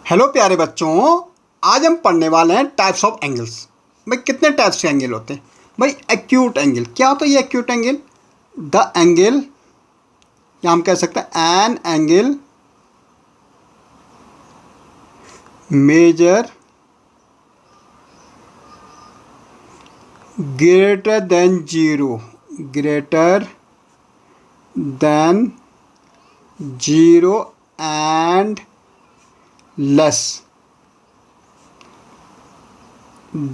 Hello प्यारे बच्चों, आज हम पढ़ने वाले हैं टाइप्स ऑफ एंगल्स। भाई कितने टाइप्स के एंगल होते हैं? भाई एक्यूट एंगल क्या होता है? ये एक्यूट एंगल द एंगल, या हम कह सकते हैं an angle measure greater than zero, greater than zero and less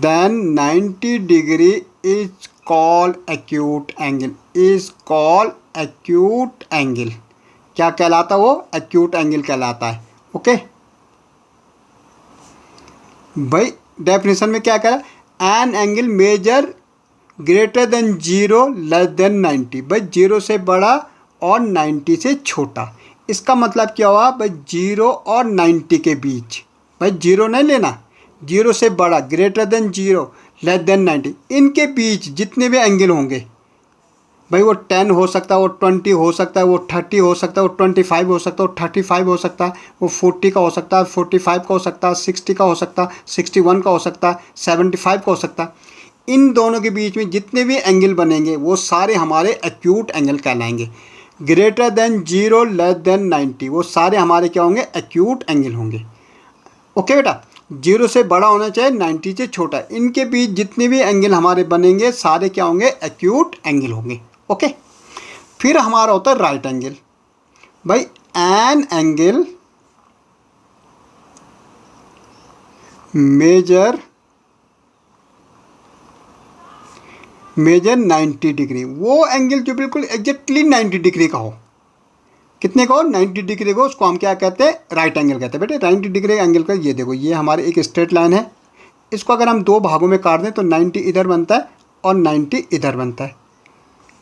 than 90 degree is called acute angle, is called acute angle। क्या कहलाता है वो? acute angle कहलाता है। ओके भाई, डेफिनेशन में क्या कह रहा है? An angle measure greater than zero less than 90। भाई जीरो से बड़ा और 90 से छोटा। इसका मतलब क्या हुआ? भाई जीरो और 90 के बीच। भाई जीरो नहीं लेना, जीरो से बड़ा greater than zero less than 90, इनके बीच जितने भी एंगल होंगे, भाई वो 10 हो सकता है, वो 20 हो सकता है, वो 30 हो सकता है, वो 25 हो सकता है, वो 35 हो सकता है, वो 40 का हो सकता है, 45 का हो सकता है, 60 का हो सकता है, 61 का हो सकता है, 75 का हो सकता है। इन दोनों के बीच में जितने भी एंगल बनेंगे वो सारे हमारे एक्यूट एंगल कहलाएंगे। Greater than zero less than 90, वो सारे हमारे क्या होंगे? एक्यूट एंगल होंगे। ओके बेटा, जीरो से बड़ा होना चाहिए, 90 से छोटा। इनके बीच जितने भी एंगल हमारे बनेंगे सारे क्या होंगे? एक्यूट एंगल होंगे। ओके, फिर हमारा होता है राइट एंगल। भाई एन एंगल मेजर 90 डिग्री, वो एंगल जो बिल्कुल एग्जैक्टली 90 डिग्री का हो। कितने का हो? 90 डिग्री को, उसको हम क्या कहते हैं? राइट एंगल कहते हैं। बेटे 90 डिग्री एंगल का ये देखो, ये हमारे एक स्ट्रेट लाइन है। इसको अगर हम दो भागों में काट दें तो 90 इधर बनता है और 90 इधर बनता है।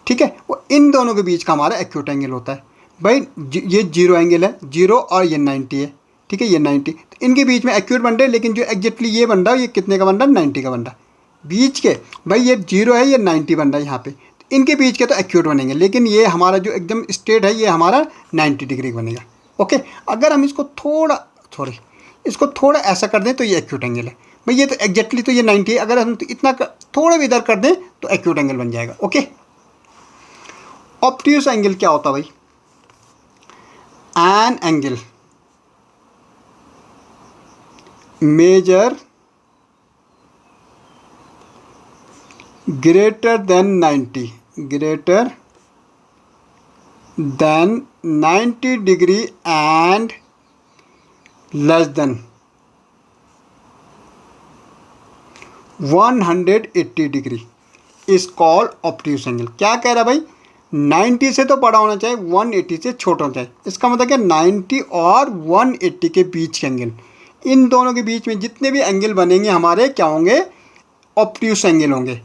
ठीक है, वो इन दोनों के बीच का हमारा एक्यूट एंगल होता है। भाई ये जीरो एंगल है, जीरो और ये 90 है। ठीक है, ये 90, तो इनके बीच में एक्यूट बन रहे हैं, लेकिन जो एग्जैक्टली ये बन रहा है, ये कितने का बन रहा है? 90 का बन रहा है। बीच के भाई ये जीरो है, ये 90 बन रहा है यहाँ पे, तो इनके बीच के तो एक्यूट बनेंगे, लेकिन ये हमारा जो एकदम स्ट्रेट है ये हमारा 90 डिग्री बनेगा। ओके, अगर हम इसको इसको थोड़ा ऐसा कर दें तो ये एक्यूट एंगल है। भाई ये तो एग्जैक्टली तो ये 90 है, अगर हम तो इतना थोड़ा भी इधर कर दें तो एक्यूट एंगल बन जाएगा। ओके, ऑब्ट्यूस एंगल क्या होता है? भाई an angle measure greater than 90, greater than 90 degree and less than 180 degree is called obtuse angle। क्या कह रहा है भाई? 90 से तो बड़ा होना चाहिए, 180 से छोटा होना चाहिए। इसका मतलब क्या? 90 और 180 के बीच के एंगल, इन दोनों के बीच में जितने भी एंगल बनेंगे हमारे क्या होंगे? ऑब्ट्यूस एंगल होंगे।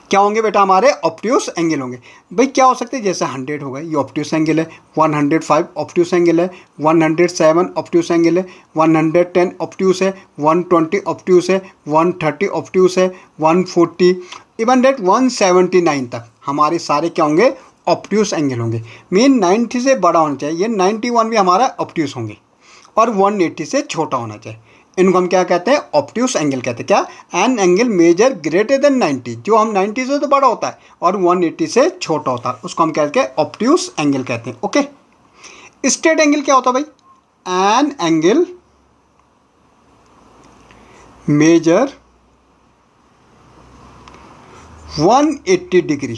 क्या होंगे बेटा? हमारे ऑब्ट्यूस एंगल होंगे। भाई क्या हो सकते हैं? जैसे 100 होगा, ये ऑब्ट्यूस एंगल है। 105 ऑब्ट्यूस एंगल है। 107 ऑब्ट्यूस एंगल है। 110 ऑब्ट्यूस है। 120 ऑब्ट्यूस है। 130 ऑब्ट्यूस है। 140 इवन डेट 179 तक हमारे सारे क्या होंगे? ऑब्ट्यूस एंगल होंगे। मीन 90 से बड़ा होना चाहिए, ये 91 भी हमारा ऑब्ट्यूस होंगे, और 180 से छोटा होना चाहिए। इनको हम क्या कहते हैं? ऑब्ट्यूस एंगल कहते हैं। क्या? An angle measure greater than 90, जो हम 90 से तो बड़ा होता है और 180 से छोटा होता है, उसको हम कहते हैं ऑब्ट्यूस एंगल कहते हैं। ओके, स्ट्रेट एंगल क्या होता है? भाई एन एंगल मेजर 180 डिग्री।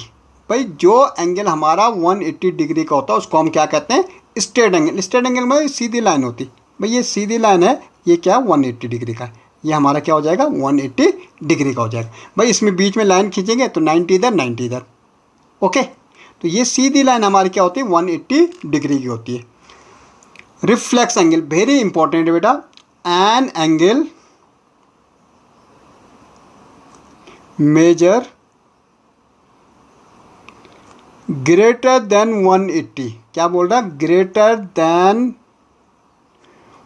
भाई जो एंगल हमारा 180 डिग्री का होता है उसको हम क्या कहते हैं? Straight angle. स्ट्रेट एंगल में सीधी लाइन होती। भाई ये सीधी लाइन है, ये क्या? 180 डिग्री का है। ये हमारा क्या हो जाएगा? 180 डिग्री का हो जाएगा। भाई इसमें बीच में लाइन खींचेंगे तो 90 इधर 90 इधर। ओके, तो ये सीधी लाइन हमारी क्या होती है? 180 डिग्री की होती है। रिफ्लेक्स एंगल वेरी इंपॉर्टेंट है बेटा। An angle measure greater than 180। क्या बोल रहा? Greater than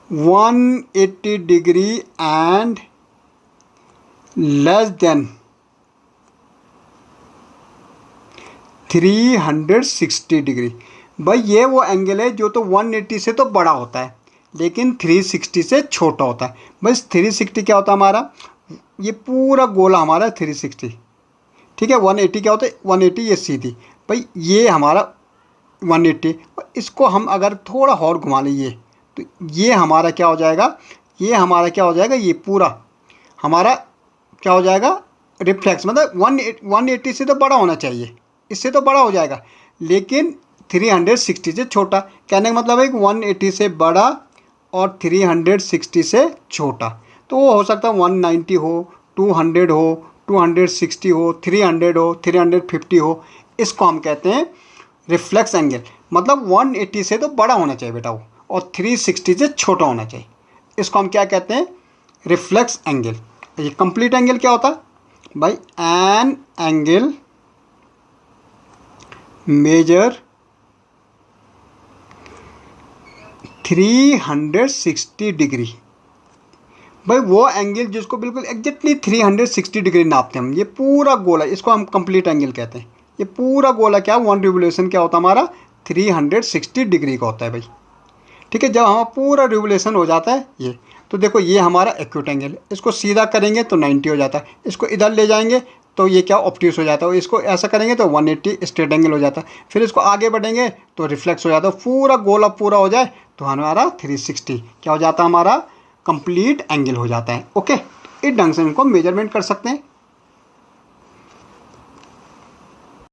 180 degree and less than 360 degree. भाई ये वो एंगल है जो तो 180 से तो बड़ा होता है, लेकिन 360 से छोटा होता है। बस 360 क्या होता है हमारा, ये पूरा गोला हमारा 360, ठीक है। 180 क्या होता है, 180 ये सीधी, भाई ये हमारा 180। इसको हम अगर थोड़ा और घुमा लें तो ये हमारा क्या हो जाएगा, ये हमारा क्या हो जाएगा, ये पूरा हमारा क्या हो जाएगा, रिफ्लेक्स। मतलब 180 से तो बड़ा होना चाहिए, इससे तो बड़ा हो जाएगा, लेकिन 360 से छोटा। कहने का मतलब है कि 180 से बड़ा और 360 से छोटा। तो वो हो सकता है 190 हो, 200 हो, 260 हो, 300 हो, 350 हो। इसको हम कहते हैं रिफ्लेक्स एंगल। मतलब 180 से तो बड़ा होना चाहिए बेटा वो, और 360 से छोटा होना चाहिए। इसको हम क्या कहते हैं, रिफ्लेक्स एंगल। ये कंप्लीट एंगल क्या होता है भाई, एन एंगल मेजर 360 डिग्री। भाई वो एंगल जिसको बिल्कुल एग्जैक्टली 360 डिग्री नापते हैं हम, ये पूरा गोला, इसको हम कंप्लीट एंगल कहते हैं। ये पूरा गोला क्या, वन रिवोल्यूशन क्या होता है हमारा, 360 डिग्री का होता है भाई, ठीक है। जब हमारा पूरा रिवोल्यूशन हो जाता है ये, तो देखो ये हमारा एक्यूट एंगल, इसको सीधा करेंगे तो 90 हो जाता है, इसको इधर ले जाएंगे तो ये क्या ऑब्ट्यूस हो जाता है, इसको ऐसा करेंगे तो 180 स्ट्रेट एंगल हो जाता है, फिर इसको आगे बढ़ेंगे तो रिफ्लेक्स हो जाता है। पूरा गोला पूरा हो जाए तो हमारा 360 क्या हो जाता है, हमारा कंप्लीट एंगल हो जाता है। ओके, इस ढंग से इनको मेजरमेंट कर सकते हैं।